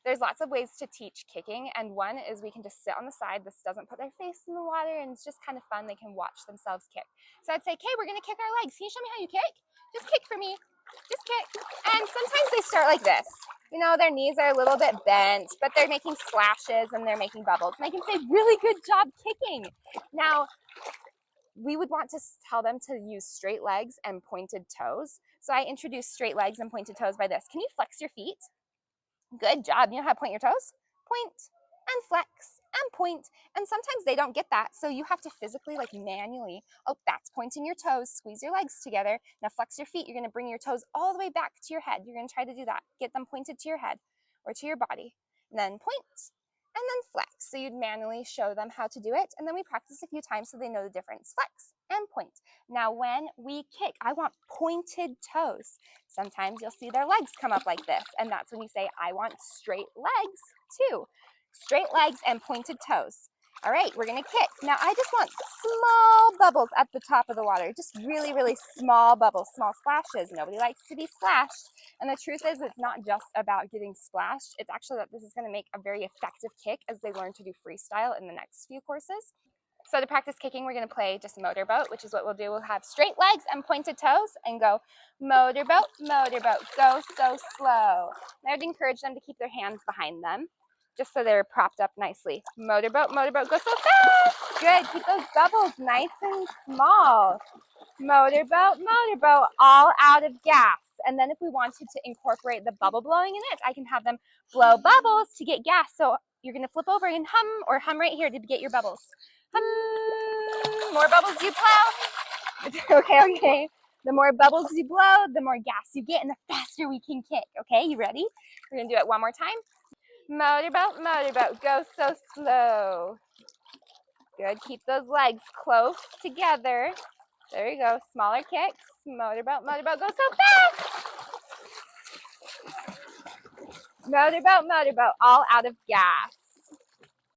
There's lots of ways to teach kicking, and one is we can just sit on the side. This doesn't put their face in the water, and it's just kind of fun. They can watch themselves kick. So I'd say, okay, we're gonna kick our legs. Can you show me how you kick? Just kick for me, just kick. And sometimes they start like this. You know, their knees are a little bit bent, but they're making splashes and they're making bubbles. And I can say, really good job kicking. Now, we would want to tell them to use straight legs and pointed toes. So I introduce straight legs and pointed toes by this. Can you flex your feet? Good job. You know how to point your toes? Point and flex and point. And sometimes they don't get that. So you have to physically, like manually, oh, that's pointing your toes. Squeeze your legs together. Now flex your feet. You're going to bring your toes all the way back to your head. You're going to try to do that. Get them pointed to your head or to your body. And then point and then flex. So you'd manually show them how to do it. And then we practice a few times so they know the difference. Flex and point. Now when we kick, I want pointed toes. Sometimes you'll see their legs come up like this, and that's when you say, I want straight legs too. Straight legs and pointed toes. All right, we're gonna kick. Now I just want small bubbles at the top of the water, just really, really small bubbles, small splashes. Nobody likes to be splashed. And the truth is, it's not just about getting splashed. It's actually that this is gonna make a very effective kick as they learn to do freestyle in the next few courses. So to practice kicking, we're going to play just motorboat, which is what we'll do. We'll have straight legs and pointed toes and go motorboat, motorboat, go so slow. And I would encourage them to keep their hands behind them, just so they're propped up nicely. Motorboat, motorboat, go so fast. Good. Keep those bubbles nice and small. Motorboat, motorboat, all out of gas. And then if we wanted to incorporate the bubble blowing in it, I can have them blow bubbles to get gas. So you're going to flip over and hum, or hum right here to get your bubbles. Hum. More bubbles you blow. Okay. The more bubbles you blow, the more gas you get, and the faster we can kick. Okay, you ready? We're going to do it one more time. Motorboat, motorboat, go so slow. Good. Keep those legs close together. There you go. Smaller kicks. Motorboat, motorboat, go so fast. Motorboat, motorboat, all out of gas.